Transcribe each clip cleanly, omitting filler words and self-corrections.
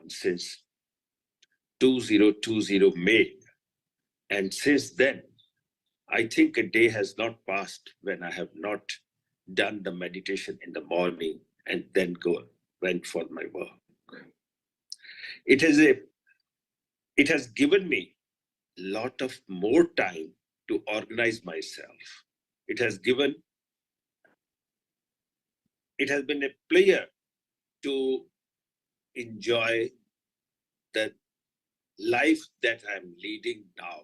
Since 2020 May, and since then I think a day has not passed when I have not done the meditation in the morning and then went for my work. It has given me a lot of more time to organize myself. It has been a pleasure to enjoy the life that I'm leading now,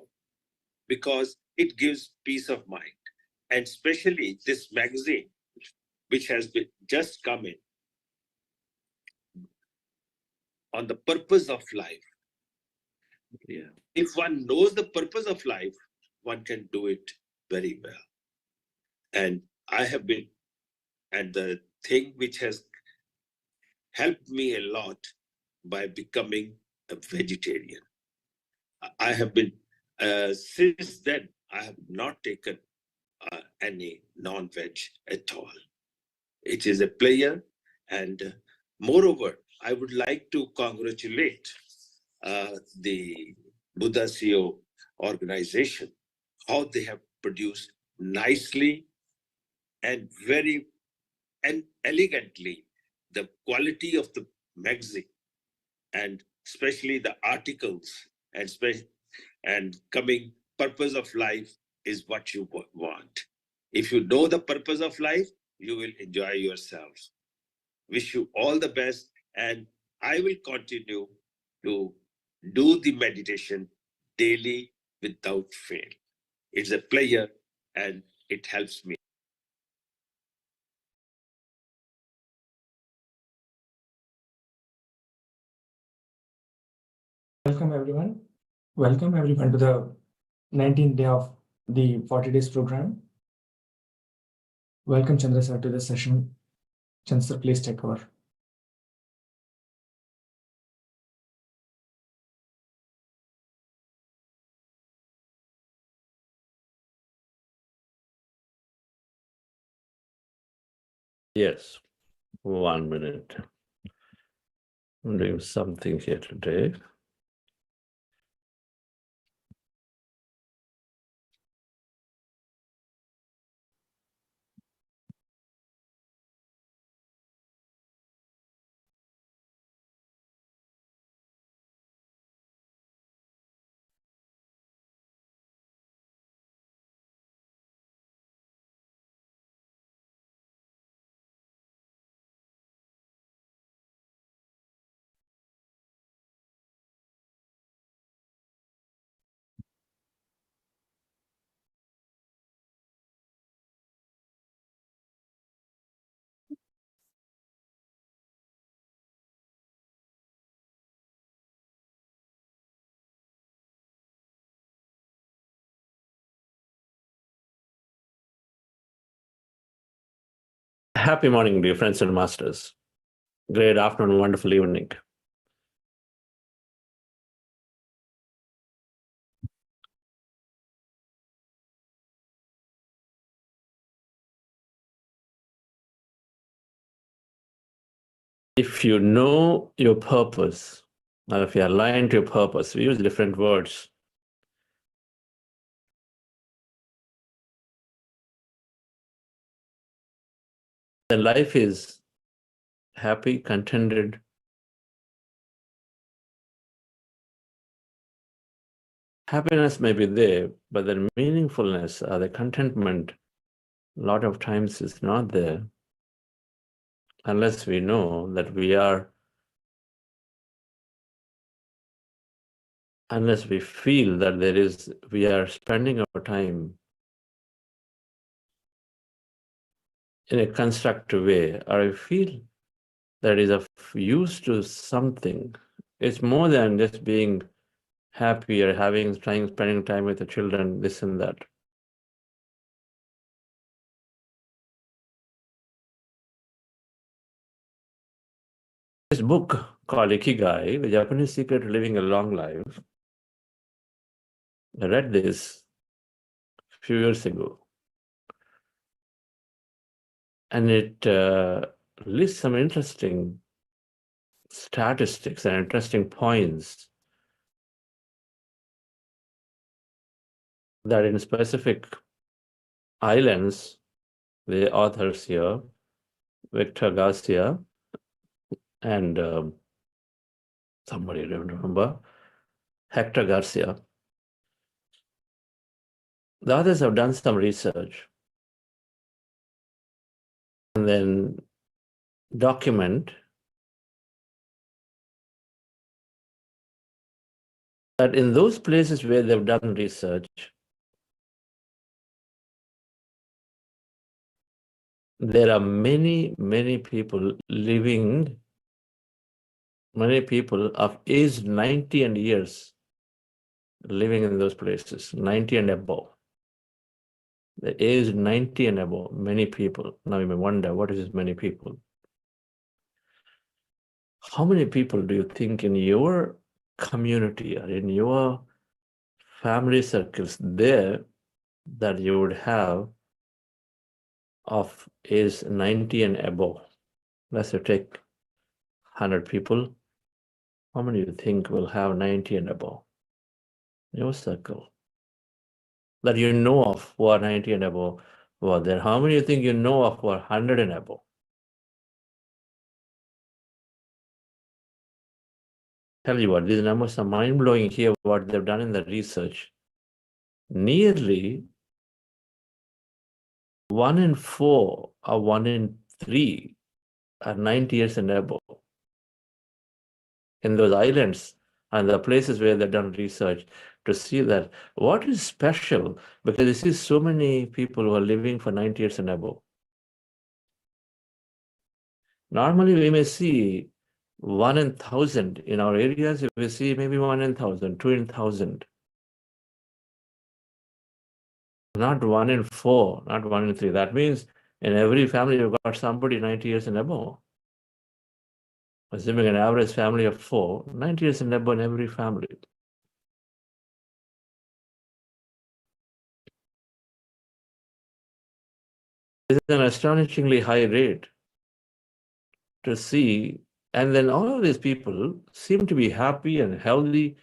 because it gives peace of mind. And especially this magazine, which has just come in on the purpose of life. Yeah. If one knows the purpose of life, one can do it very well. And I have been, and the thing which has helped me a lot by becoming a vegetarian. I have been, since then, I have not taken any non-veg at all. It is a player, and moreover, I would like to congratulate the Buddha CEO organization, how they have produced nicely and very and elegantly the quality of the magazine, and especially the articles, and coming purpose of life is what you want. If you know the purpose of life, you will enjoy yourself. Wish you all the best, and I will continue to do the meditation daily without fail. It's a pleasure and it helps me. Welcome everyone. Welcome everyone to the 19th day of the 40 days program. Welcome Chandra sir to this session. Chandra sir, please take over. Yes, 1 minute. I'm doing something here today. Happy morning, dear friends and masters. Great afternoon, wonderful evening. If you know your purpose, or if you align to your purpose, we use different words. Then life is happy, contented. Happiness may be there, but the meaningfulness or the contentment a lot of times is not there unless we know that unless we feel that we are spending our time in a constructive way, or I feel that is of use to something. It's more than just being happy or spending time with the children, this and that. This book called Ikigai, The Japanese Secret to Living a Long Life, I read this a few years ago. And it lists some interesting statistics and interesting points that in specific islands, the authors here, Victor Garcia and somebody I don't remember, Hector Garcia. The others have done some research and then document that in those places where they've done research, there are many, many people living, many people of age 90 and years living in those places, 90 and above. The age 90 and above, many people. Now you may wonder, what is this many people? how many people do you think in your community or in your family circles there that you would have of age 90 and above? Let's say take 100 people. How many do you think will have 90 and above? Your circle that you know of who are 90 and above who are there. How many do you think you know of who are 100 and above? Tell you what, these numbers are mind-blowing here, what they've done in the research. Nearly 1 in 4 or 1 in 3 are 90 years and above. In those islands and the places where they've done research to see that what is special, because you see so many people who are living for 90 years and above. Normally we may see 1 in 1,000 in our areas, we see maybe 1 in 1,000, 2 in 1,000. Not 1 in 4, not 1 in 3. That means in every family you've got somebody 90 years and above. Assuming an average family of 4, 90 years and above in every family. This is an astonishingly high rate to see, and then all of these people seem to be happy and healthy.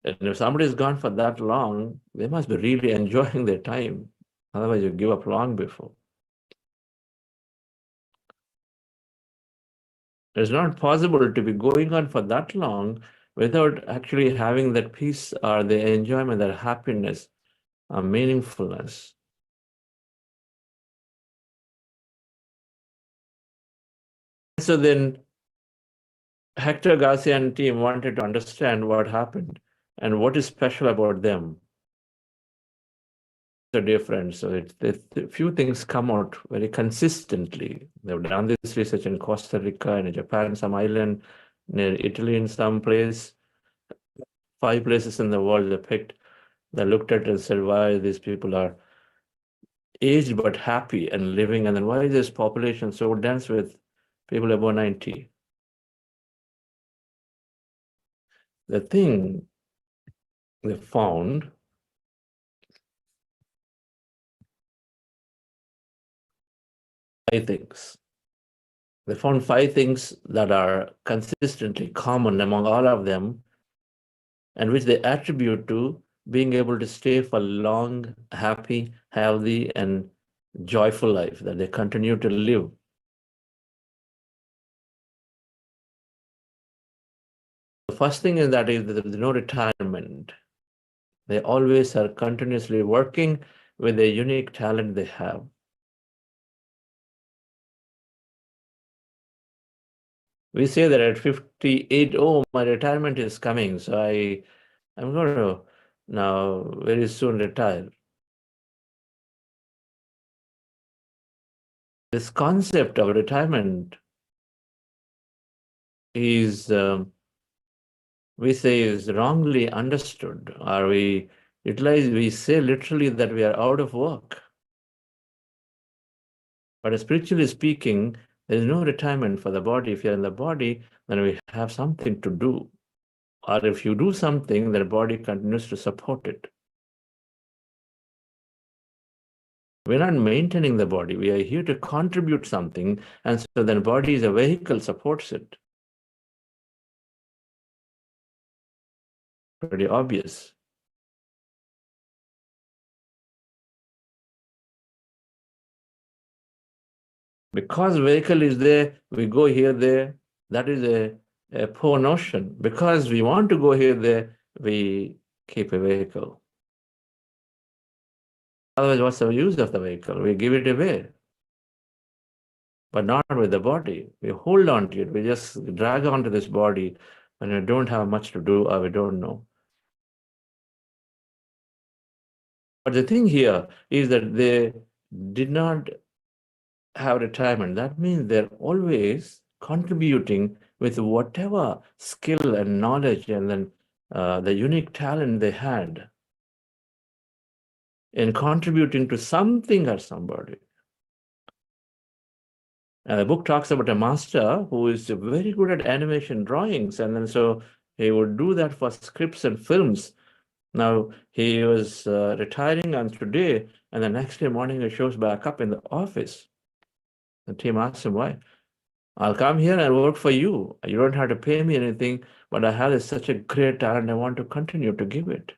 And if somebody has gone for that long, they must be really enjoying their time. Otherwise, you give up long before. It's not possible to be going on for that long without actually having that peace or the enjoyment, that happiness, meaningfulness. So then Hector Garcia and team wanted to understand what happened and what is special about them. The difference. So a few things come out very consistently. They've done this research in Costa Rica and in Japan, some island, near Italy in some place. 5 places in the world they picked. They looked at it and said, why these people are aged but happy and living, and then why is this population so dense with people above 90? The thing they found things. They found 5 things that are consistently common among all of them, and which they attribute to being able to stay for long, happy, healthy, and joyful life, that they continue to live. The first thing is that there is no retirement. They always are continuously working with the unique talent they have. We say that at 58, oh, my retirement is coming, so I'm going to now very soon retire. This concept of retirement is, we say, is wrongly understood, or we say literally that we are out of work. But spiritually speaking, there is no retirement for the body. If you're in the body, then we have something to do. Or if you do something, the body continues to support it. We're not maintaining the body. We are here to contribute something, and so then body is a vehicle, supports it. Pretty obvious. Because vehicle is there, we go here, there. That is a poor notion. Because we want to go here, there, we keep a vehicle. Otherwise, what's the use of the vehicle? We give it away. But not with the body. We hold on to it. We just drag onto this body when we don't have much to do or we don't know. But the thing here is that they did not have retirement. That means they're always contributing with whatever skill and knowledge and then the unique talent they had in contributing to something or somebody. And the book talks about a master who is very good at animation drawings. And then so he would do that for scripts and films. Now he was retiring on today, and the next day morning he shows back up in the office. The team asks him why. I'll come here and work for you. You don't have to pay me anything, but I have such a great talent. I want to continue to give it.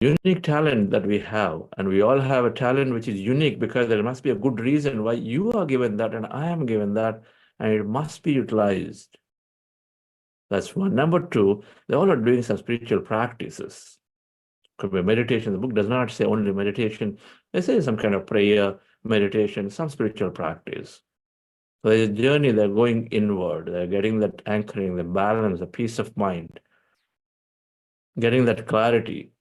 Unique talent that we have, and we all have a talent which is unique because there must be a good reason why you are given that and I am given that, and it must be utilized. That's one. Number two, they all are doing some spiritual practices. Could be meditation. The book does not say only meditation. They say some kind of prayer, meditation, some spiritual practice. So there's a journey, they're going inward. They're getting that anchoring, the balance, the peace of mind, getting that clarity.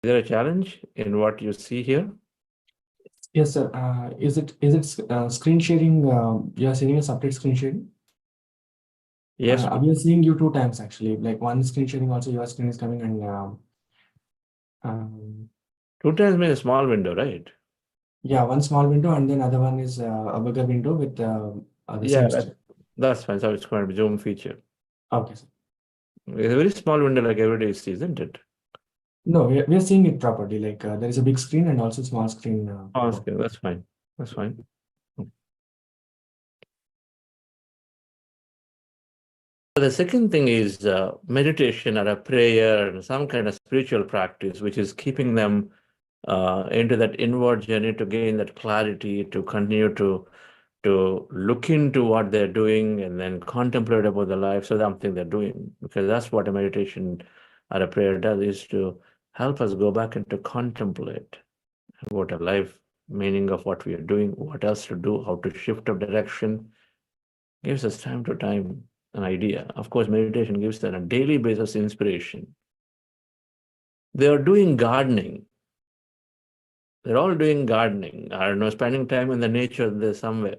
Is there a challenge in what you see here? Yes, sir. Is it screen sharing? You are seeing a separate screen sharing? Yes. We are seeing you 2 times actually. Like one screen sharing, also your screen is coming, and 2 times means a small window, right? yeah, one small window, and then other one is a bigger window with the Yeah, same. that's fine. So it's going to be Zoom feature. Okay, sir. It's a very small window like everybody sees, isn't it? No, we are seeing it properly. Like there is a big screen and also small screen. Okay, that's fine. That's fine. The second thing is meditation or a prayer and some kind of spiritual practice, which is keeping them into that inward journey to gain that clarity, to continue to look into what they're doing and then contemplate about the life. So something they're doing, because that's what a meditation or a prayer does, is to help us go back and to contemplate about a life, meaning of what we are doing, what else to do, how to shift of direction. Gives us time to time an idea. Of course, meditation gives them a daily basis inspiration. They are doing gardening. They're all doing gardening. I don't know, spending time in the nature there somewhere.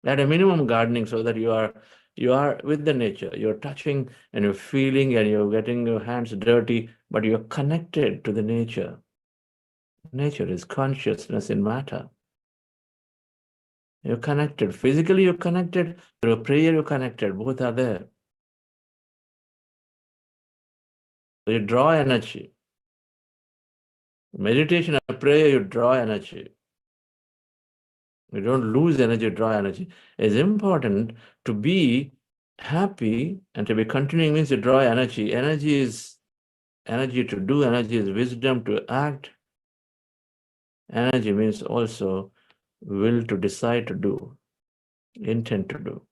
At a minimum, gardening, so that you are with the nature. You're touching and you're feeling and you're getting your hands dirty, but you're connected to the nature. Nature is consciousness in matter. You're connected. Physically, you're connected. Through a prayer, you're connected. Both are there. So you draw energy. Meditation and prayer, you draw energy. You don't lose energy, you draw energy. It's important to be happy and to be continuing means you draw energy. Energy is energy to do, energy is wisdom to act. Energy means also will to decide to do, intent to do.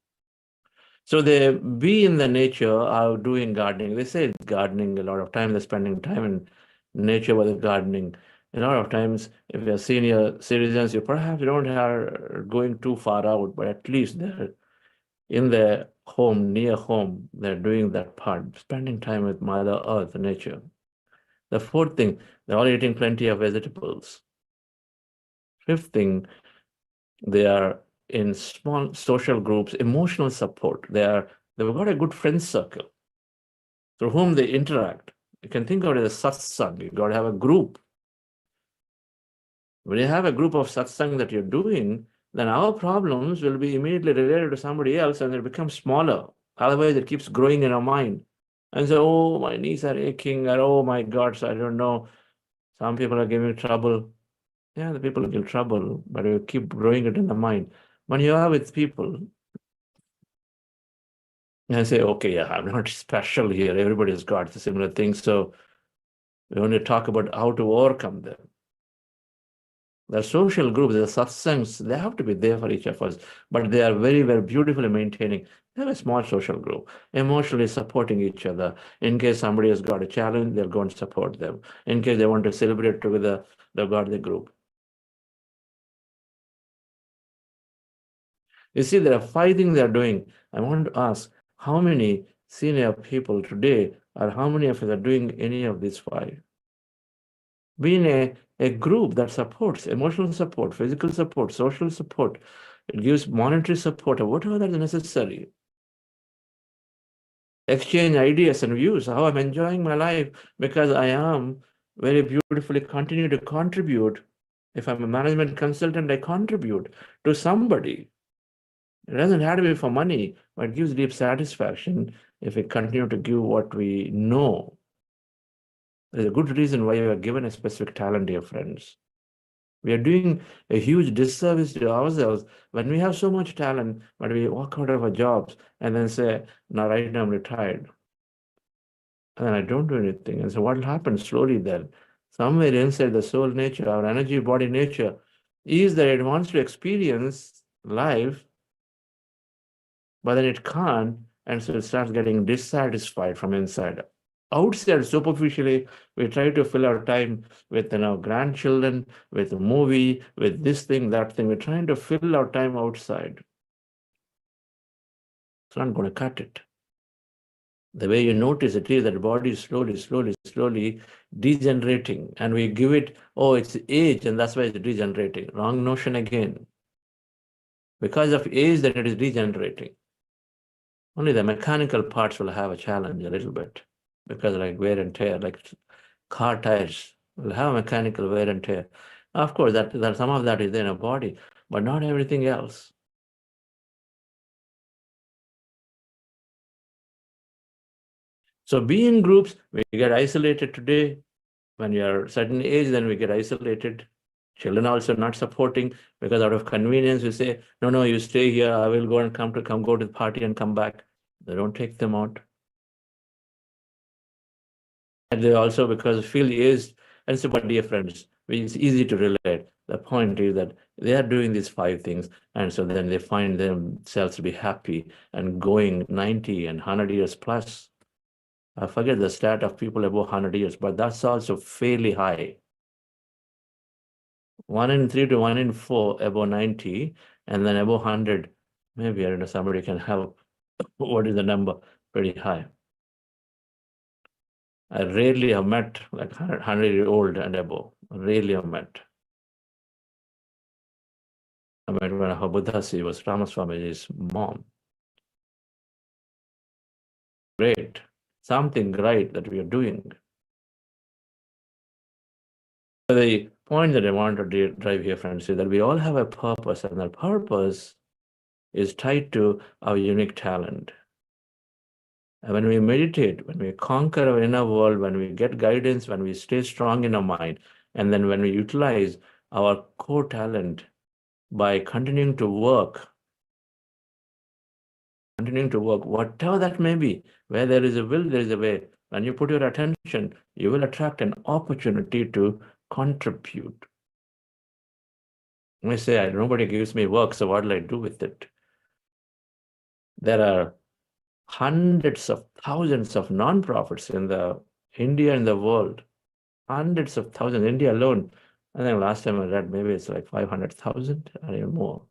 So they be in the nature are doing gardening. They say gardening a lot of time, they're spending time in nature while they're gardening. A lot of times, if you're senior citizens, you perhaps don't are going too far out, but at least they're in their home, near home, they're doing that part, spending time with Mother Earth, nature. The fourth thing, they're all eating plenty of vegetables. Fifth thing, they are in small social groups, emotional support. They've got a good friend circle through whom they interact. You can think of it as a satsang. You've got to have a group. When you have a group of satsang that you're doing, then our problems will be immediately related to somebody else and it becomes smaller. Otherwise, it keeps growing in our mind. And so, oh, my knees are aching, or oh my God, so I don't know. Some people are giving trouble. Yeah, the people give trouble, but you keep growing it in the mind. When you are with people, and say, okay, yeah, I'm not special here. Everybody's got the similar things. So we only talk about how to overcome them. The social groups, the satsangs, they have to be there for each of us, but they are very, very beautifully maintaining. They have a small social group, emotionally supporting each other. In case somebody has got a challenge, they'll go and support them. In case they want to celebrate together, they've got the group. You see, there are 5 things they are doing. I want to ask, how many senior people today, or how many of us are doing any of these 5? Being a group that supports emotional support, physical support, social support, It gives monetary support or whatever that is necessary. Exchange ideas and views, how I'm enjoying my life because I am very beautifully continue to contribute. If I'm a management consultant, I contribute to somebody. It doesn't have to be for money, but it gives deep satisfaction if we continue to give what we know. There's a good reason why you are given a specific talent, dear friends. We are doing a huge disservice to ourselves when we have so much talent, but we walk out of our jobs and then say, "No, right now I'm retired. And then I don't do anything." And so what will happen slowly then? Somewhere inside the soul nature, our energy body nature, is that it wants to experience life, but then it can't, and so it starts getting dissatisfied from inside. Outside, superficially, we try to fill our time with grandchildren, with a movie, with this thing, that thing. We're trying to fill our time outside. It's not going to cut it. The way you notice it is that the body is slowly degenerating, and we give it, oh, it's age, and that's why it's degenerating. Wrong notion again. Because of age, that it is degenerating. Only the mechanical parts will have a challenge a little bit, because like wear and tear, like car tires will have mechanical wear and tear. Of course, that some of that is in a body, but not everything else. So be in groups, we get isolated today. When you are a certain age, then we get isolated. Children also not supporting, because out of convenience, we say, no, you stay here, I will go and come go to the party and come back. They don't take them out. And they also, because feel aged, and so, but dear friends, it's easy to relate. The point is that they are doing these 5 things, and so then they find themselves to be happy and going 90 and 100 years plus. I forget the stat of people above 100 years, but that's also fairly high. 1 in 3 to 1 in 4 above 90, and then above 100, maybe I don't know, somebody can help. What is the number? Pretty high. I rarely have met like 100-year-old and above. Rarely have met. I met when Buddhasi was Ramaswami's mom. Great. Something great that we are doing. The point that I want to drive here, friends, is that we all have a purpose, and that purpose is tied to our unique talent. And when we meditate, when we conquer our inner world, when we get guidance, when we stay strong in our mind, and then when we utilize our core talent by continuing to work, whatever that may be, where there is a will, there is a way. When you put your attention, you will attract an opportunity to contribute. I say, nobody gives me work, so what will I do with it? There are hundreds of thousands of non-profits in India and the world. Hundreds of thousands. India alone, I think last time I read, maybe it's like 500,000 or even more.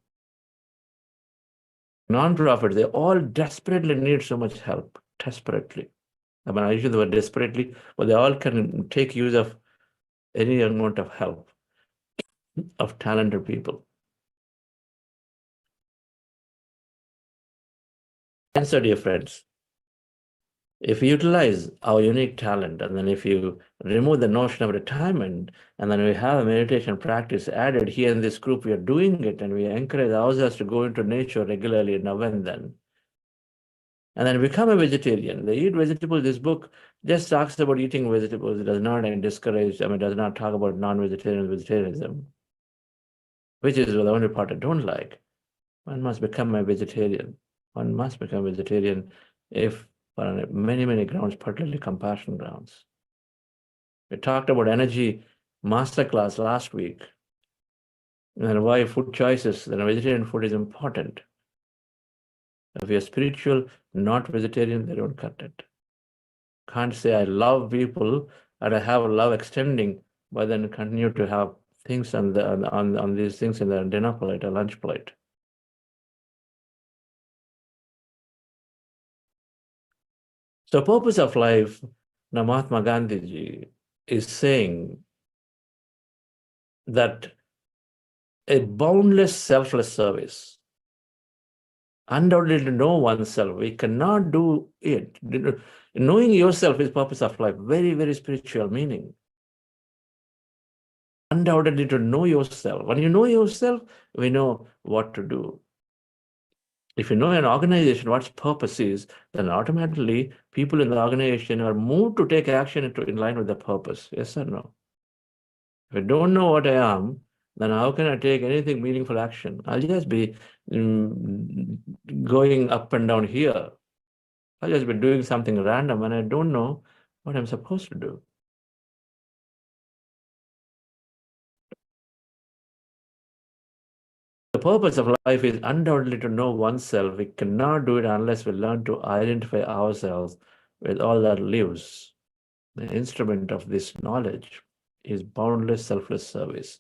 Non-profits, they all desperately need so much help, desperately. I mean, I use the word desperately, but they all can take use of any amount of help of talented people. And so, dear friends, if you utilize our unique talent, and then if you remove the notion of retirement, and then we have a meditation practice added here in this group, we are doing it, and we encourage ourselves to go into nature regularly now and then. And then become a vegetarian. They eat vegetables. This book just talks about eating vegetables. It does not discourage, does not talk about non-vegetarian vegetarianism, which is the only part I don't like. One must become a vegetarian. One must become a vegetarian if on many, many grounds, particularly compassion grounds. We talked about energy masterclass last week, and why food choices, then vegetarian food is important. If you're spiritual, not vegetarian, they don't cut it. Can't say I love people and I have a love extending, but then continue to have things on these things in the dinner plate or lunch plate. So purpose of life, now Mahatma Gandhi is saying that a boundless selfless service undoubtedly to know oneself. We cannot do it. Knowing yourself is purpose of life. Very, very spiritual meaning. Undoubtedly to know yourself. When you know yourself, we know what to do. If you know an organization, what its purpose is, then automatically people in the organization are moved to take action in line with the purpose. Yes or no? If I don't know what I am, then how can I take anything meaningful action? I'll just be going up and down here. I'll just be doing something random and I don't know what I'm supposed to do. The purpose of life is undoubtedly to know oneself. We cannot do it unless we learn to identify ourselves with all that lives. The instrument of this knowledge is boundless, selfless service.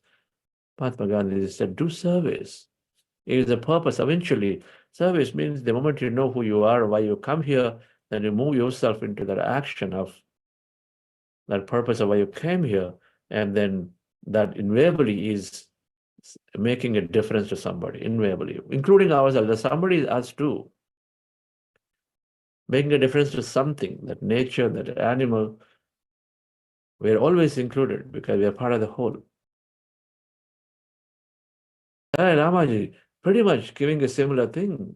Mahatma Gandhi said, do service. It is the purpose. Eventually, service means the moment you know who you are, why you come here, then you move yourself into that action of that purpose of why you came here, and then that invariably is making a difference to somebody, invariably, including ourselves. That somebody is us too. Making a difference to something, that nature, that animal, we are always included because we are part of the whole. Ramaji, pretty much giving a similar thing.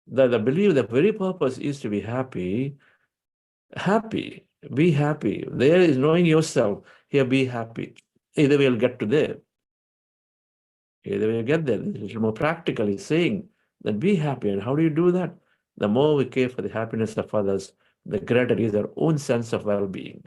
That the belief, the very purpose is to be happy. Happy, be happy. There is knowing yourself. Here, be happy. Either we'll get to there. Either we'll get there. It's a little more practically saying that be happy. And how do you do that? The more we care for the happiness of others, the greater is our own sense of well-being.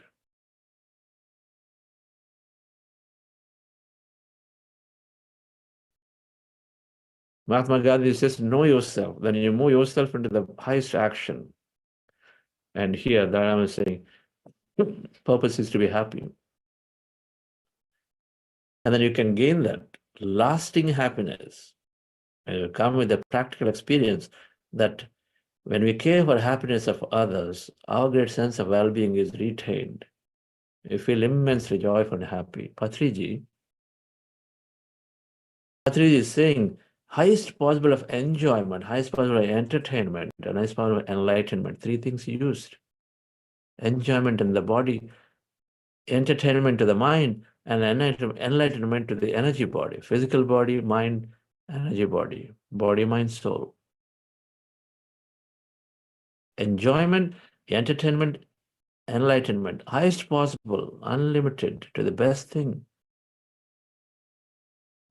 Mahatma Gandhi says, know yourself. Then you move yourself into the highest action. And here, that I'm saying, purpose is to be happy. And then you can gain that lasting happiness. And you come with a practical experience that when we care for happiness of others, our great sense of well-being is retained. We feel immensely joyful and happy. Patriji is saying, highest possible of enjoyment, highest possible of entertainment, and highest possible of enlightenment. Three things used. Enjoyment in the body, entertainment to the mind, and enlightenment to the energy body. Physical body, mind, energy body. Body, mind, soul. Enjoyment, entertainment, enlightenment. Highest possible, unlimited, to the best thing.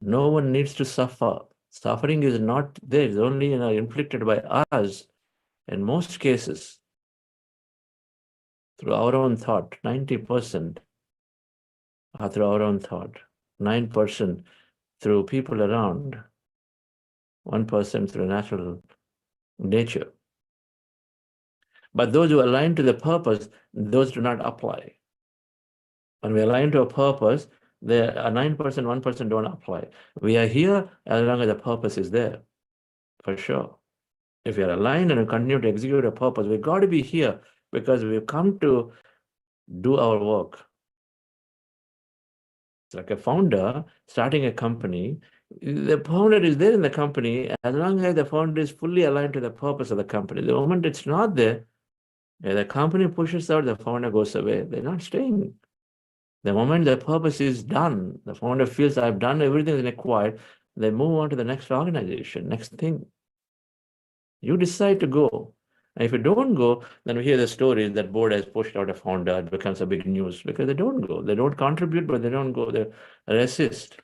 No one needs to suffer. Suffering is not there. It's only inflicted by us in most cases through our own thought. 90% are through our own thought. 9% through people around. 1% through natural nature. But those who align to the purpose, those do not apply. When we align to a purpose, there are 9%, 1% don't apply. We are here as long as the purpose is there, for sure. If we are aligned and continue to execute a purpose, we've got to be here because we've come to do our work. It's like a founder starting a company. The founder is there in the company as long as the founder is fully aligned to the purpose of the company. The moment it's not there, the company pushes out, the founder goes away. They're not staying. The moment the purpose is done, the founder feels I've done everything that's required, they move on to the next organization, next thing. You decide to go. And if you don't go, then we hear the stories that board has pushed out a founder, it becomes a big news because they don't go. They don't contribute, but they don't go. They resist.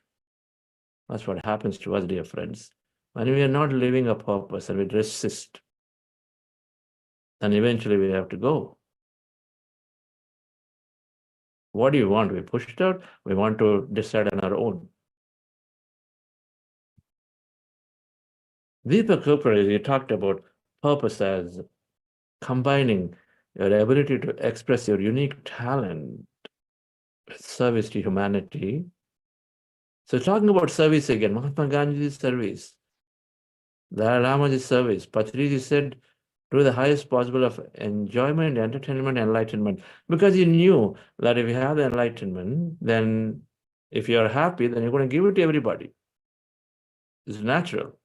That's what happens to us, dear friends. When we are not living a purpose and we resist, then eventually we have to go. What do you want? We push it out. We want to decide on our own. Deepak Chopra, you talked about purpose as combining your ability to express your unique talent with service to humanity. So talking about service again, Mahatma Gandhi's service, Dalai Lama's service, Patriji said, do the highest possible of enjoyment, entertainment, enlightenment. Because he knew that if you have the enlightenment, then if you're happy, then you're going to give it to everybody. It's natural.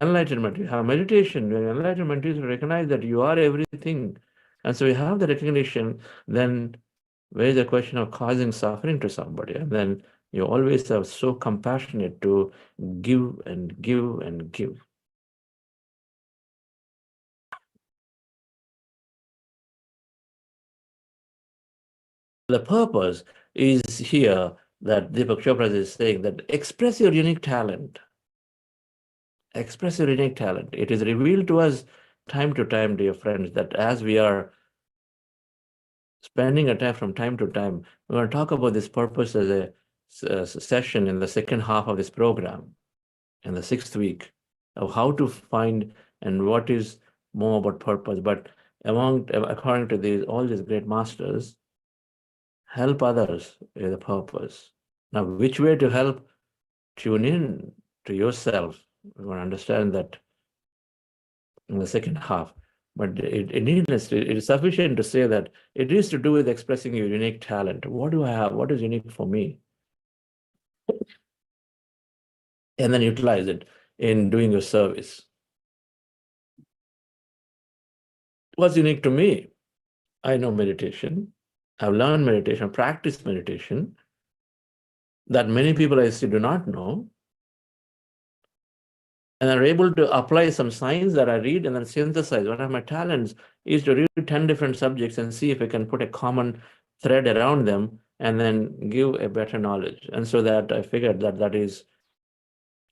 enlightenment, you have meditation. When enlightenment is to recognize that you are everything. And so you have the recognition, then where is the question of causing suffering to somebody? And then you always are so compassionate to give and give and give. The purpose is here that Deepak Chopra is saying that express your unique talent. Express your unique talent. It is revealed to us time to time, dear friends, that as we are spending a time from time to time, we're going to talk about this purpose as a session in the second half of this program, in the 6th week, of how to find and what is more about purpose. But according to all these great masters, help others is the purpose. Now, which way to help? Tune in to yourself. We want to understand that in the second half. But it is sufficient to say that it is to do with expressing your unique talent. What do I have? What is unique for me? And then utilize it in doing your service. What's unique to me? I know meditation. I've learned meditation, practiced meditation that many people I see do not know. And are able to apply some science that I read and then synthesize. One of my talents is to read 10 different subjects and see if I can put a common thread around them and then give a better knowledge. And so that I figured that that is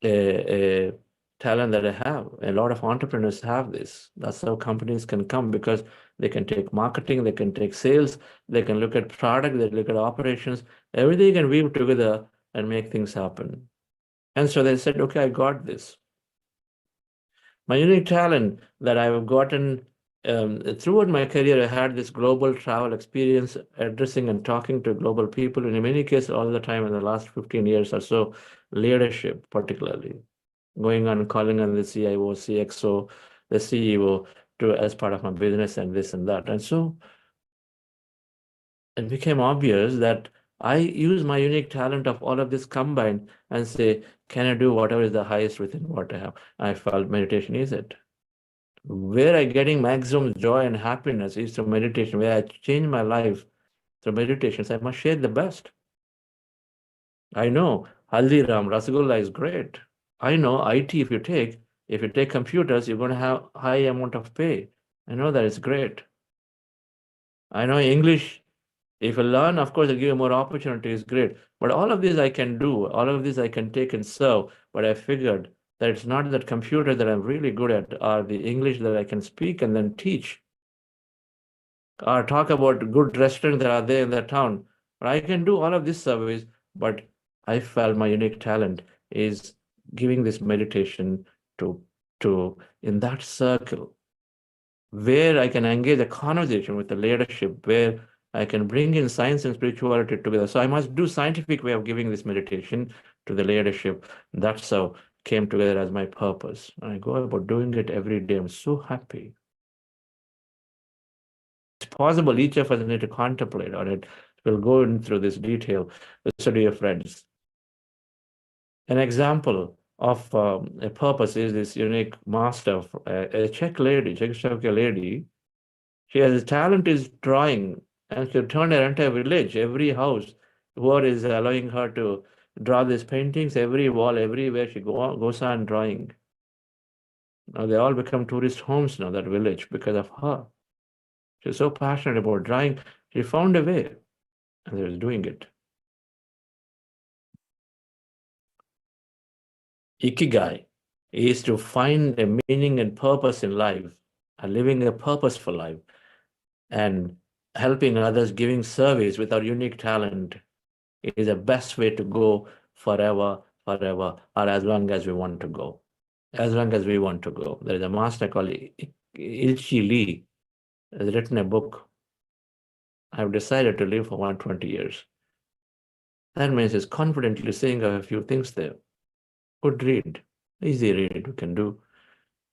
a talent that I have. A lot of entrepreneurs have this. That's how companies can come, because they can take marketing, they can take sales, they can look at product, they look at operations, everything can weave together and make things happen. And so they said, okay, I got this. My unique talent that I've gotten throughout my career, I had this global travel experience, addressing and talking to global people, and in many cases, all the time in the last 15 years or so, leadership particularly, going on calling on the CIO, CXO, the CEO as part of my business and this and that. And so it became obvious that I use my unique talent of all of this combined and say, can I do whatever is the highest within what I have? I felt meditation is it. Where I getting maximum joy and happiness is through meditation. Where I change my life through meditations, I must share the best. I know Haldiram, Rasgulla is great. I know IT, if you take computers, you're going to have high amount of pay. I know that is great. I know English, if you learn, of course, it'll give you more opportunities, great. But all of this I can do, all of this I can take and serve. But I figured that it's not that computer that I'm really good at, or the English that I can speak and then teach, or talk about good restaurants that are there in the town. But I can do all of this service, but I felt my unique talent is giving this meditation to in that circle, where I can engage a conversation with the leadership, where I can bring in science and spirituality together. So I must do scientific way of giving this meditation to the leadership. That's how came together as my purpose. And I go about doing it every day. I'm so happy. It's possible each of us need to contemplate on it. We'll go in through this detail. So dear friends, an example of a purpose is this unique master, a Czechoslovakian lady. She has a talent is drawing, and she turned her entire village, every house, whoever is allowing her to draw these paintings, every wall, everywhere she goes on drawing. Now they all become tourist homes now, that village, because of her. She's so passionate about drawing. She found a way, and she was doing it. Ikigai is to find a meaning and purpose in life, and living a purposeful life, and helping others, giving service with our unique talent is the best way to go forever, or as long as we want to go. As long as we want to go. There is a master called Ilchi Lee, has written a book. I've decided to live for 120 years. That means he's confidently saying a few things there. Good read, easy read, we can do.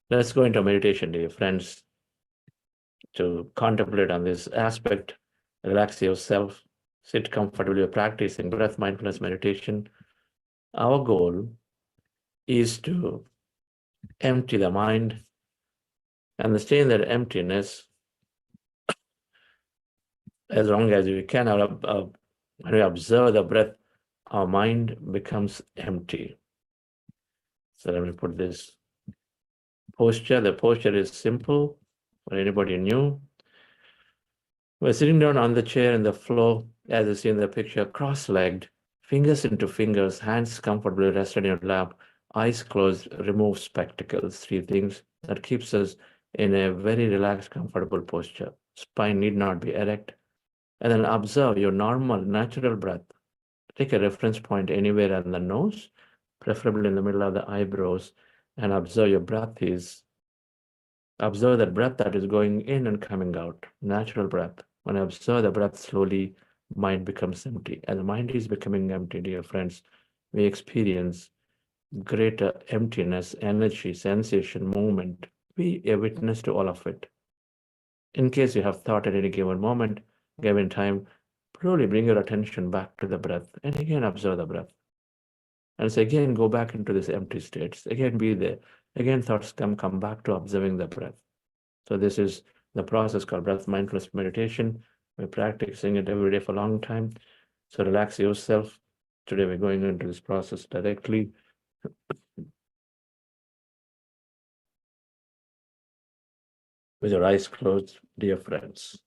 Let's go into meditation, dear friends, to contemplate on this aspect. Relax yourself, sit comfortably, practicing breath mindfulness meditation. Our goal is to empty the mind, and stay in that emptiness as long as we can. When we observe the breath, our mind becomes empty. So let me put this posture. The posture is simple for anybody new. We're sitting down on the chair in the floor, as you see in the picture, cross-legged, fingers into fingers, hands comfortably rested in your lap, eyes closed, remove spectacles. 3 things that keeps us in a very relaxed, comfortable posture. Spine need not be erect. And then observe your normal, natural breath. Take a reference point anywhere on the nose, preferably in the middle of the eyebrows, and observe your breath observe the breath that is going in and coming out, natural breath. When I observe the breath slowly, mind becomes empty. As the mind is becoming empty, dear friends, we experience greater emptiness, energy, sensation, movement. Be a witness to all of it. In case you have thought at any given moment, given time, slowly bring your attention back to the breath and again observe the breath. And so again, go back into this empty state. Again, be there. Again, thoughts come back to observing the breath. So this is the process called breath mindfulness meditation. We're practicing it every day for a long time. So relax yourself. Today we're going into this process directly. With your eyes closed, dear friends.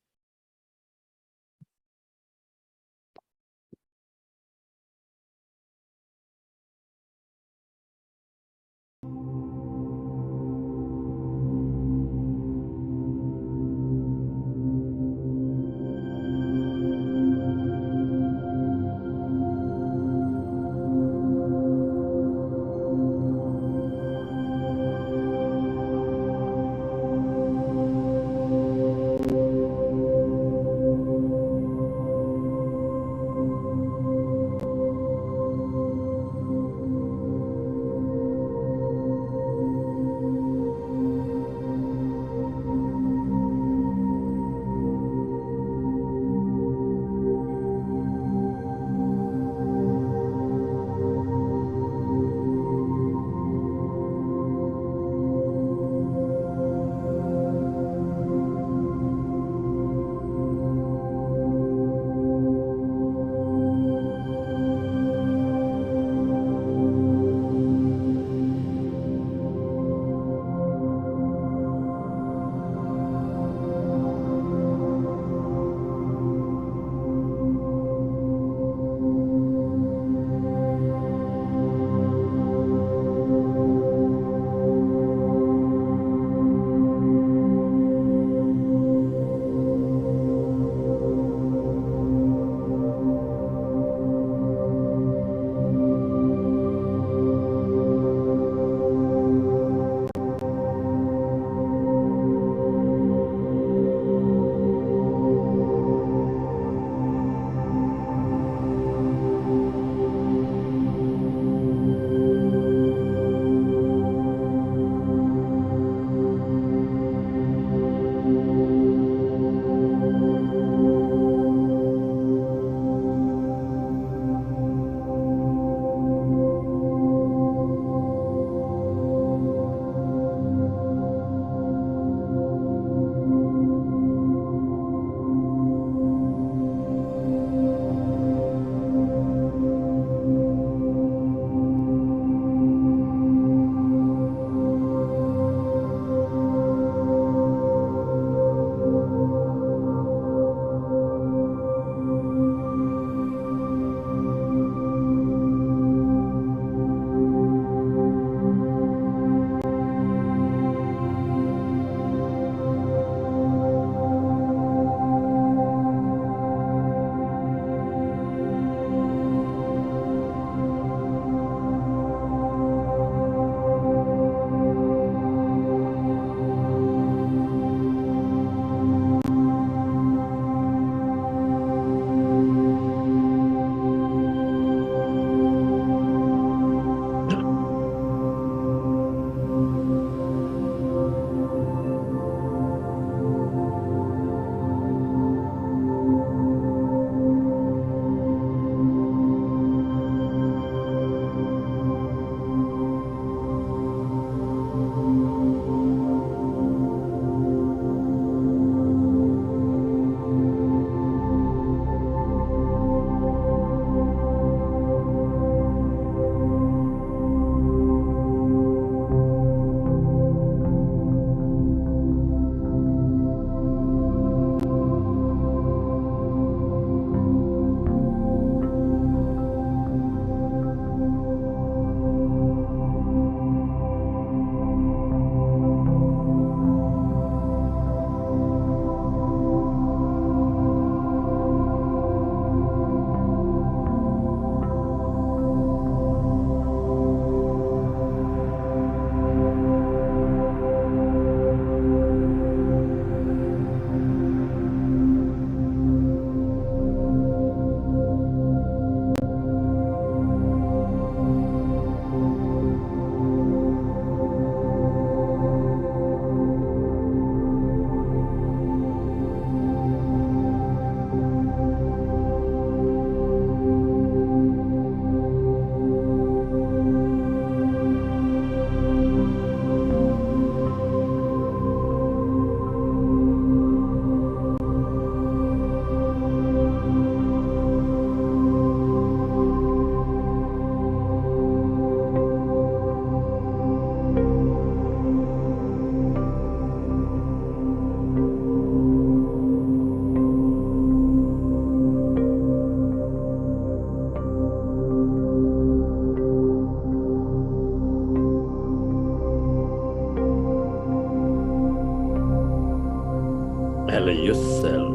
Allow yourself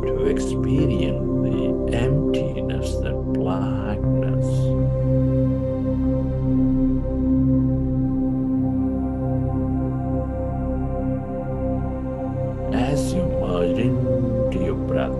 to experience the emptiness, the blackness. As you merge into your breath,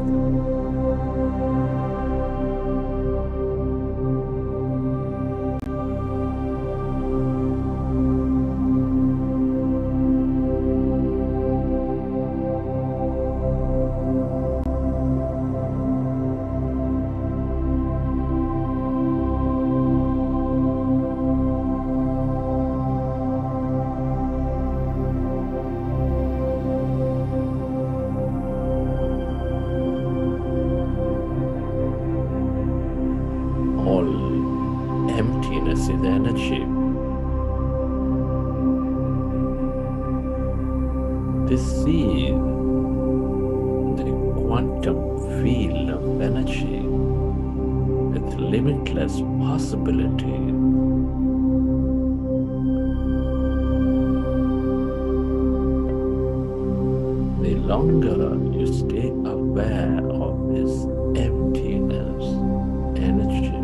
all emptiness is energy. This is the quantum field of energy with limitless possibilities. The longer you stay aware of this emptiness, energy,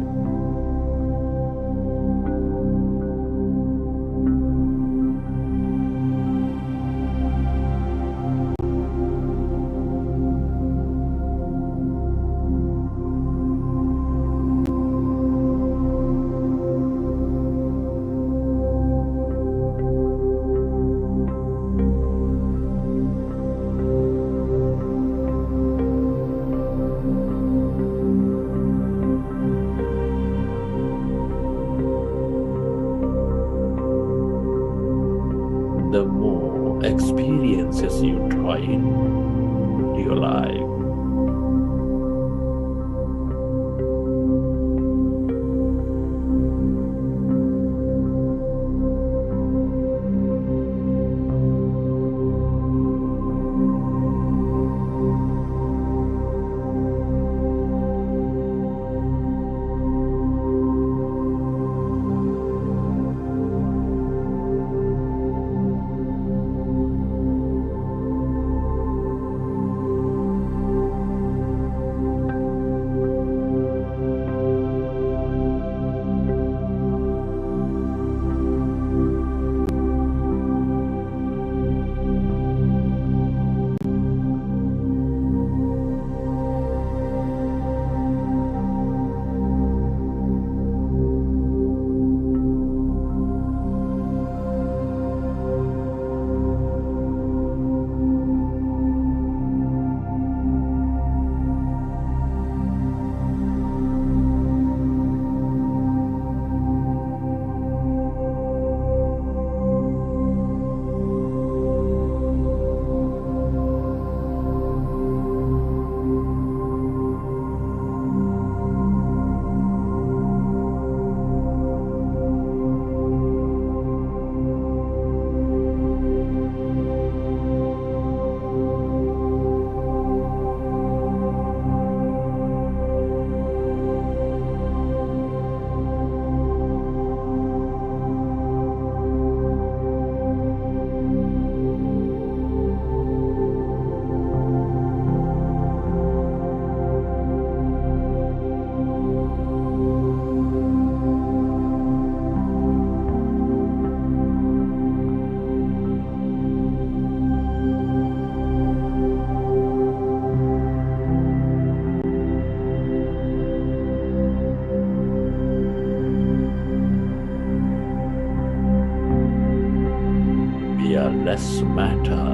the more experiences you draw into your life, we are less matter,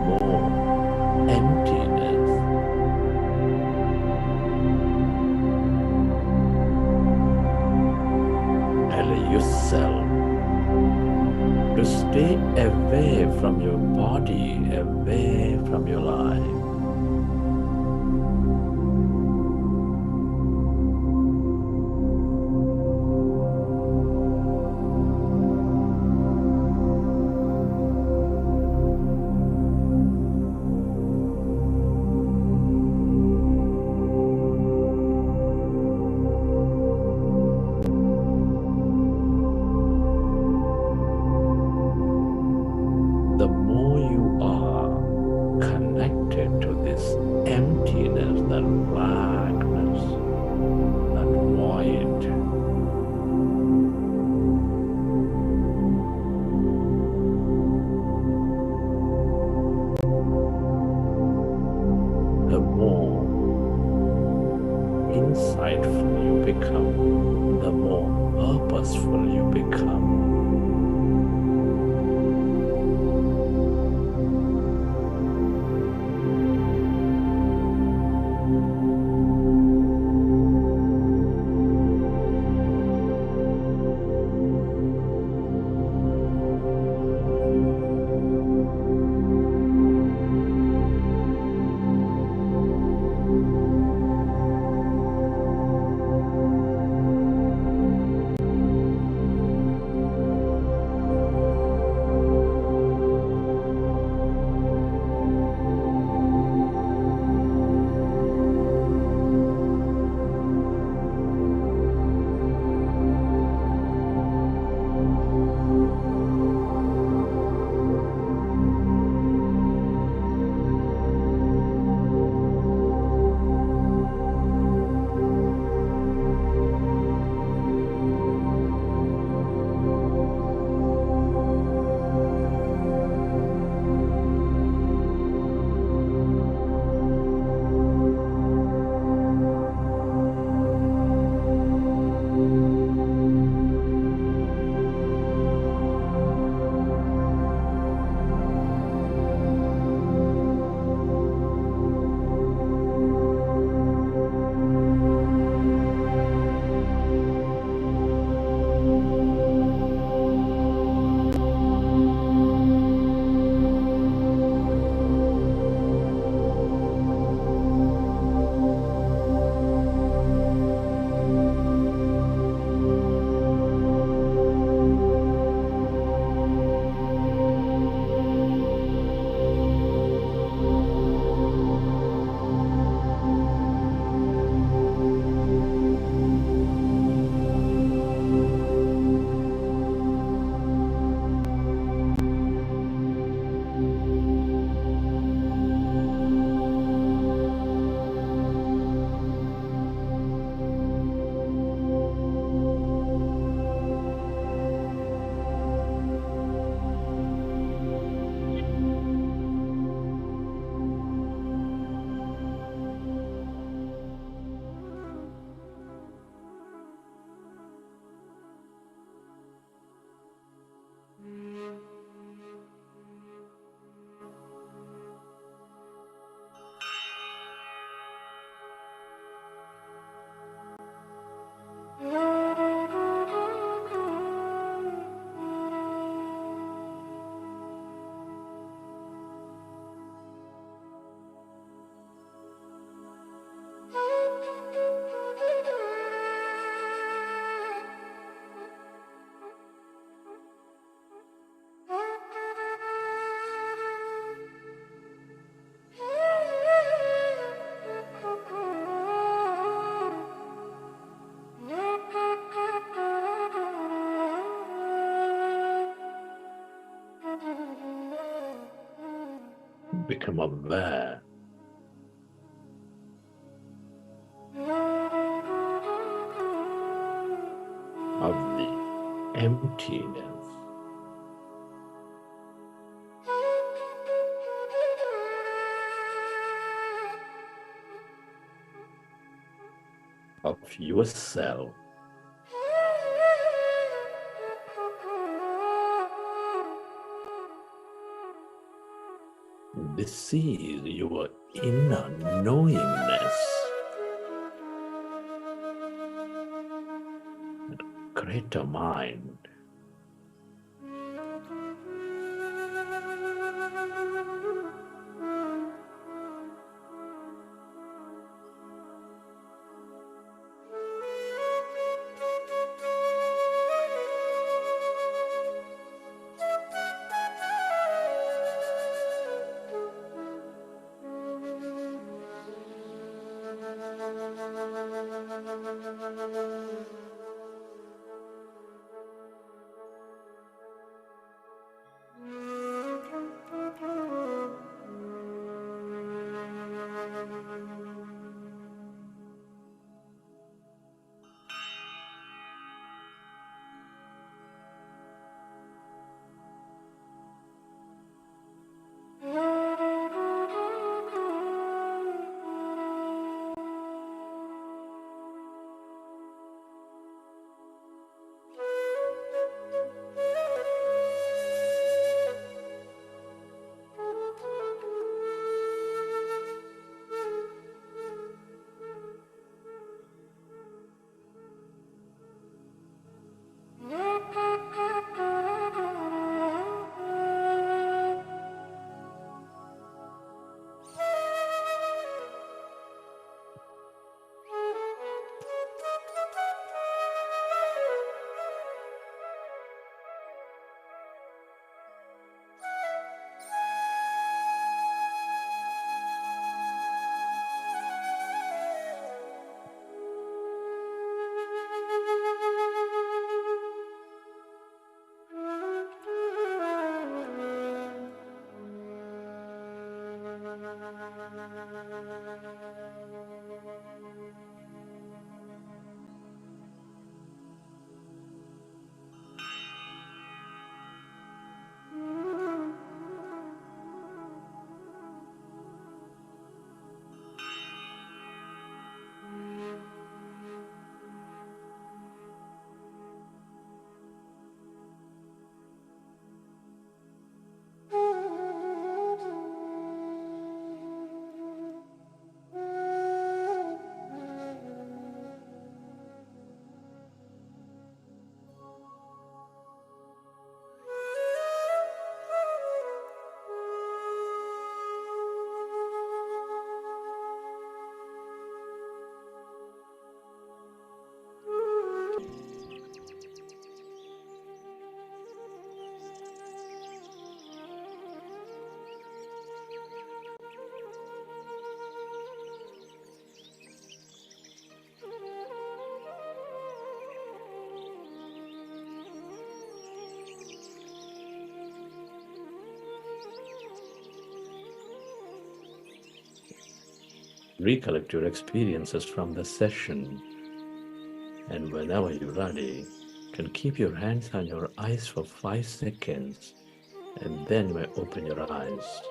more emptiness. Allow yourself to stay away from your body, away from your life. The more you are become. Become aware of the emptiness of yourself. This is your inner knowingness. Greater mind. recollect your experiences from the session. And whenever you're ready, you can keep your hands on your eyes for 5 seconds, and then you may open your eyes.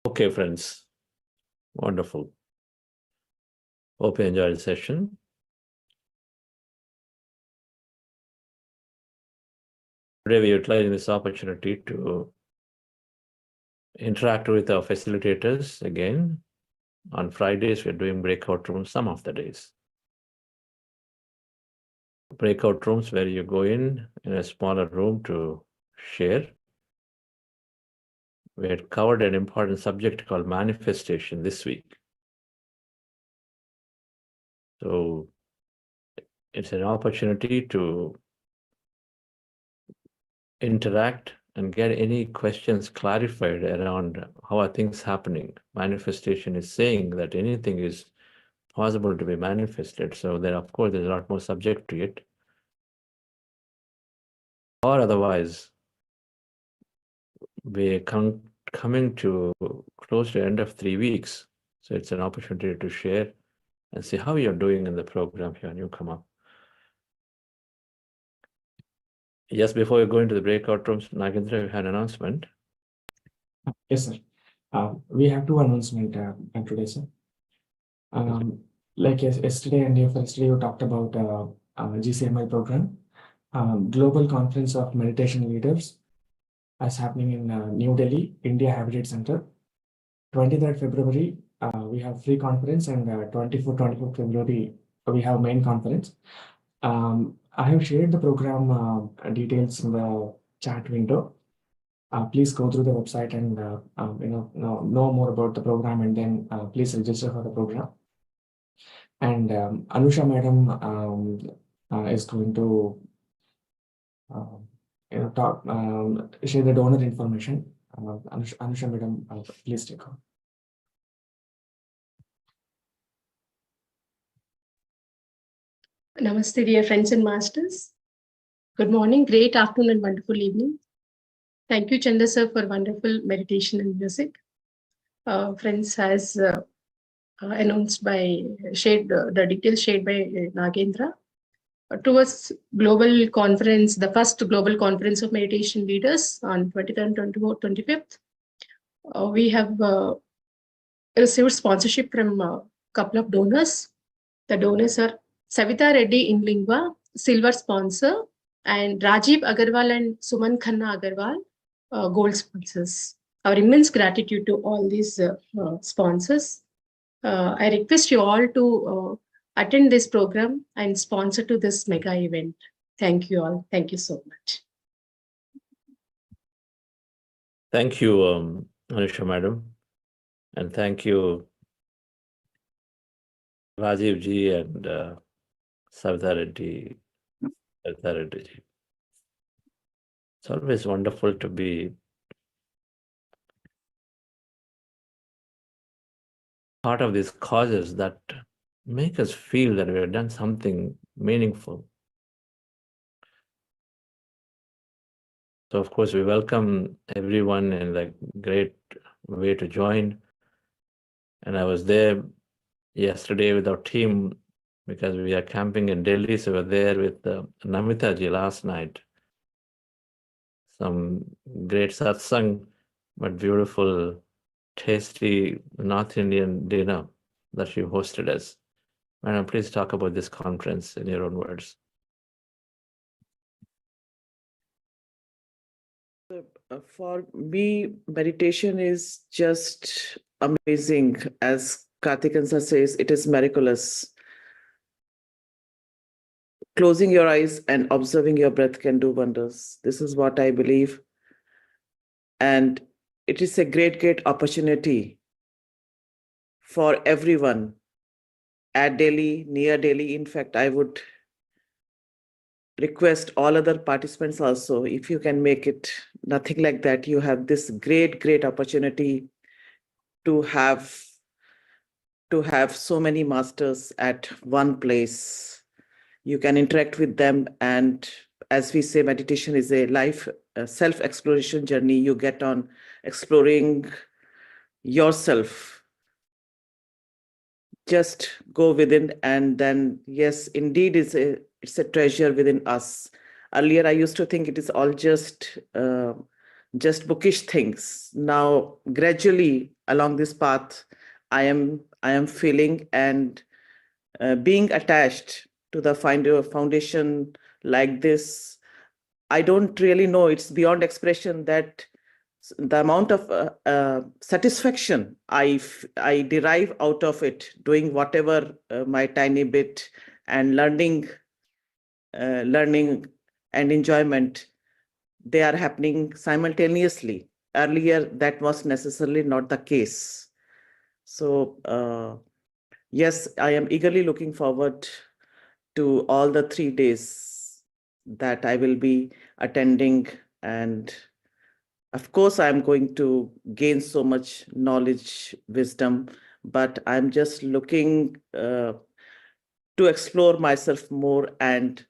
Okay, friends. Wonderful. Hope you enjoyed the session. Today we are utilizing this opportunity to interact with our facilitators again. On Fridays, we're doing breakout rooms some of the days. Breakout rooms where you go in a smaller room to share. We had covered an important subject called manifestation this week. So it's an opportunity to interact and get any questions clarified around how are things happening. Manifestation is saying that anything is possible to be manifested. So then, of course, there's a lot more subject to it. Or otherwise, we're coming to close to the end of 3 weeks. So it's an opportunity to share and see how you're doing in the program here when you come up. Yes, before you go into the breakout rooms, Nagendra, you had an announcement. Yes, sir. We have two announcements today, sir. Like yesterday and yesterday, you talked about GCMI program, Global Conference of Meditation Leaders, as happening in New Delhi, India Habitat Center. 23rd February, we have free conference, and 24th February, we have main conference. I have shared the program details in the chat window. Please go through the website and know more about the program, and then please register for the program. And Anusha madam is going to share the donor information. Anusha madam, please take on. Namaste, dear friends and masters. Good morning, great afternoon, and wonderful evening. Thank you, Chanda sir, for wonderful meditation and music. Friends, as announced by the details shared by Nagendra, towards global conference, the first global conference of meditation leaders on 23rd, 24th, 25th, we have received sponsorship from a couple of donors. The donors are Savita Reddy in Lingua, silver sponsor, and Rajiv Agarwal and Suman Khanna Agarwal, gold sponsors. Our immense gratitude to all these sponsors. I request you all to attend this program and sponsor to this mega event. Thank you all. Thank you so much. Thank you, Anusha madam. And thank you, Rajiv ji and Savita Reddy. It's always wonderful to be part of these causes that make us feel that we have done something meaningful. So, of course, we welcome everyone in a great way to join. And I was there yesterday with our team because we are camping in Delhi. So we were there with Namita ji last night. Some great satsang, but beautiful, tasty North Indian dinner that she hosted us. Madam, please talk about this conference in your own words. For me, meditation is just amazing. As Kartikansa says, it is miraculous. Closing your eyes and observing your breath can do wonders. This is what I believe. And it is a great, great opportunity for everyone at Delhi, near Delhi. In fact, I would request all other participants also, if you can make it nothing like that, you have this great, great opportunity to have so many masters at one place. You can interact with them, and as we say, meditation is a life self-exploration journey. You get on exploring yourself. Just go within, and then yes, indeed, it's a treasure within us. Earlier, I used to think it is all just bookish things. Now, gradually along this path, I am feeling and being attached to the foundation like this. I don't really know. It's beyond expression that the amount of satisfaction I derive out of it, doing whatever my tiny bit, and learning and enjoyment, they are happening simultaneously. Earlier, that was necessarily not the case. So yes, I am eagerly looking forward to all the 3 days that I will be attending, and of course, I'm going to gain so much knowledge, wisdom, but I'm just looking to explore myself more and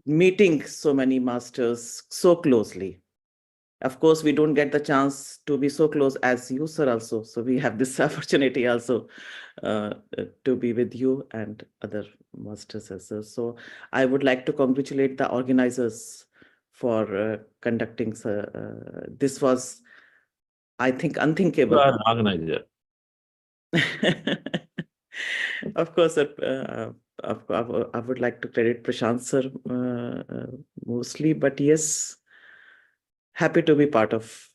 meeting so many masters so closely. Of course, we don't get the chance to be so close as you, sir, also. So we have this opportunity also to be with you and other masters as well. So I would like to congratulate the organizers for conducting. This was, I think, unthinkable. You are an organizer. Of course, sir. I would like to credit Prashant sir mostly, but yes, happy to be part of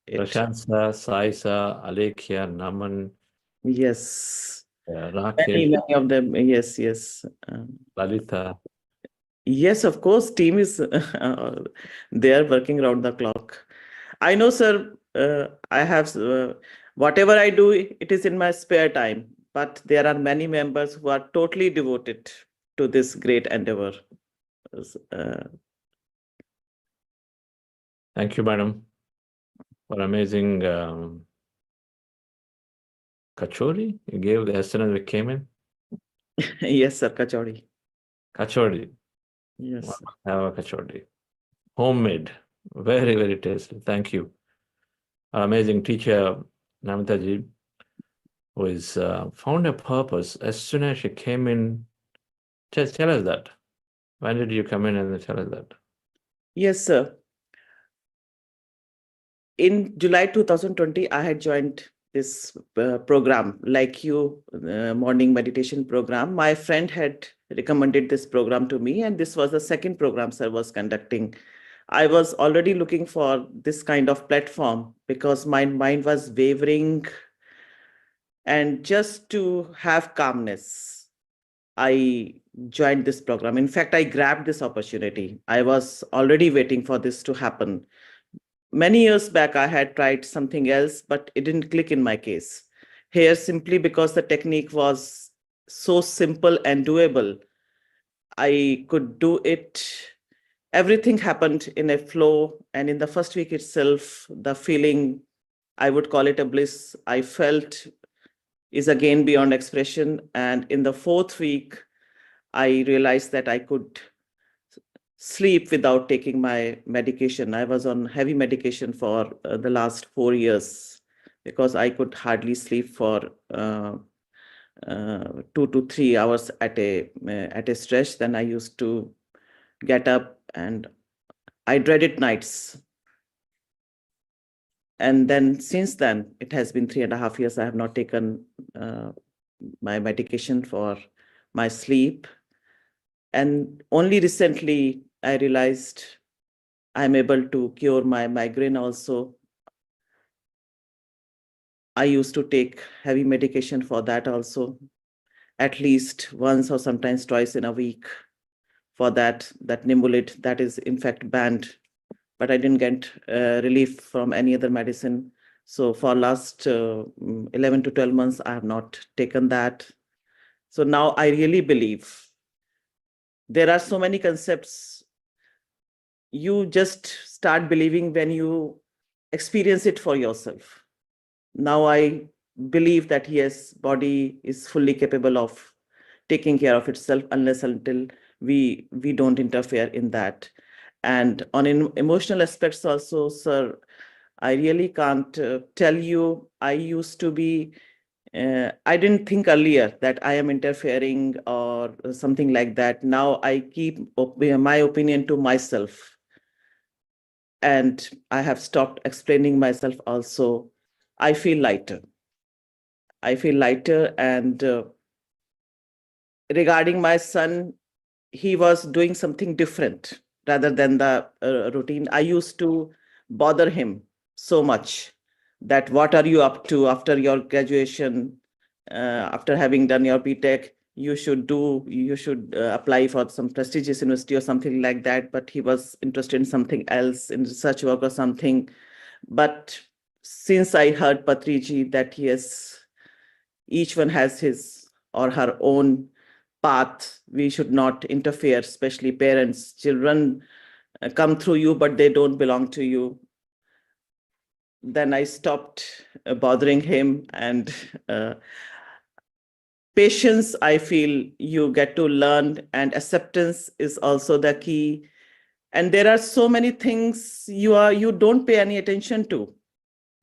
it. Prashantsa, Saisa, Alekhya, Naman, Yes. Rakesh, Many of them. Yes. Lalita. Yes, of course. Team is they are working around the clock. I know, sir. I have whatever I do, it is in my spare time. But there are many members who are totally devoted to this great endeavor. Thank you, madam, for amazing kachori you gave the yesterday we came in. Yes, sir. Kachori. Kachori. Yes. Have a kachori. Homemade. Very, very tasty. Thank you. Our amazing teacher, Namitaji, who is found a purpose as soon as she came in. Just tell us that. When did you come in and tell us that? Yes, sir. In July 2020, I had joined this program, like you, morning meditation program. My friend had recommended this program to me, and this was the second program sir was conducting. I was already looking for this kind of platform because my mind was wavering, and just to have calmness, I joined this program. In fact, I grabbed this opportunity. I was already waiting for this to happen. Many years back, I had tried something else, but it didn't click in my case. Here, simply because the technique was so simple and doable, I could do it. Everything happened in a flow. And in the first week itself, the feeling, I would call it a bliss, I felt is again beyond expression. And in the fourth week, I realized that I could sleep without taking my medication. I was on heavy medication for the last 4 years because I could hardly sleep for 2 to 3 hours at a stretch. Then I used to get up and I dreaded nights. And then since then, it has been 3.5 years, I have not taken my medication for my sleep. And only recently, I realized I'm able to cure my migraine also. I used to take heavy medication for that also, at least once or sometimes twice in a week. For that Nimulid, that is in fact banned, but I didn't get relief from any other medicine. So for last 11 to 12 months, I have not taken that. So now I really believe there are so many concepts. You just start believing when you experience it for yourself. Now I believe that yes, body is fully capable of taking care of itself unless until we don't interfere in that. And on emotional aspects also, sir, I really can't tell you. I used to be, I didn't think earlier that I am interfering or something like that. Now I keep my opinion to myself. And I have stopped explaining myself also. I feel lighter. And regarding my son, he was doing something different rather than the routine. I used to bother him so much that what are you up to after your graduation, after having done your BTech, you should apply for some prestigious university or something like that. But he was interested in something else, in research work or something. But since I heard Patriji that yes, each one has his or her own path, we should not interfere, especially parents. Children come through you, but they don't belong to you. Then I stopped bothering him. And patience, I feel you get to learn, and acceptance is also the key. And there are so many things you don't pay any attention to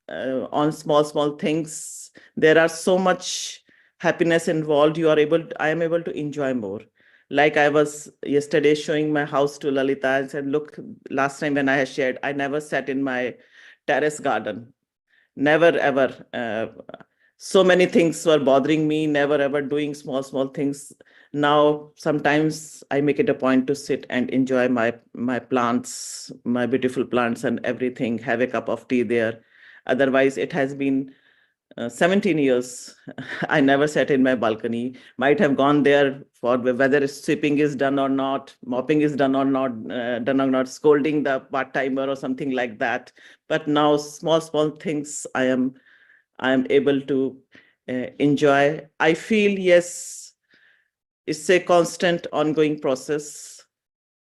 on small things. There are so much happiness involved. I am able to enjoy more. Like I was yesterday showing my house to Lalita and said, look, last time when I had shared, I never sat in my terrace garden. Never ever. So many things were bothering me, never ever doing small things. Now, sometimes I make it a point to sit and enjoy my plants, my beautiful plants and everything, have a cup of tea there. Otherwise, it has been 17 years. I never sat in my balcony. Might have gone there for whether sweeping is done or not, mopping is done or not, scolding the part-timer or something like that. But now small things I am able to enjoy. I feel, yes, it's a constant ongoing process,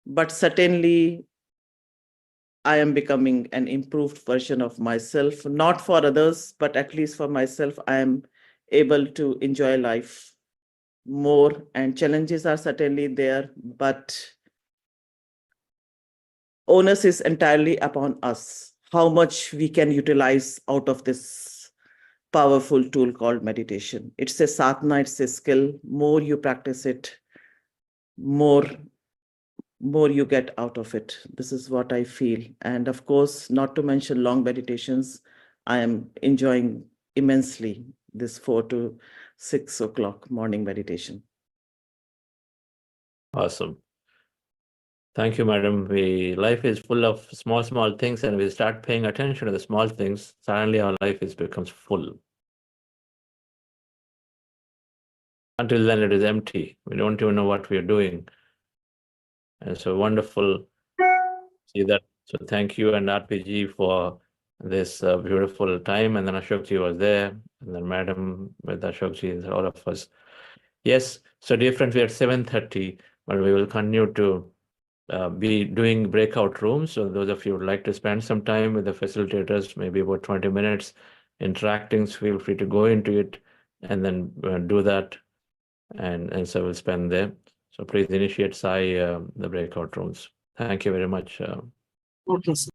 but certainly I am becoming an improved version of myself, not for others, but at least for myself. I am able to enjoy life more, and challenges are certainly there, but onus is entirely upon us, how much we can utilize out of this powerful tool called meditation. It's a sadhana, it's a skill. More you practice it, more you get out of it. This is what I feel. And of course, not to mention long meditations, I am enjoying immensely this 4 to 6 o'clock morning meditation. Awesome. Thank you, madam. Life is full of small things, and we start paying attention to the small things. Suddenly our life becomes full. Until then, it is empty. We don't even know what we are doing. And so wonderful to see that. So thank you and RPG for this beautiful time. And then Ashokji was there, and then Madam with Ashokji and all of us. Yes, so dear friends, we are at 7:30, but we will continue to be doing breakout rooms. So those of you who would like to spend some time with the facilitators, maybe about 20 minutes interacting, feel free to go into it and then do that. And so we'll spend there. So please initiate Sai the breakout rooms. Thank you very much. Okay, sir.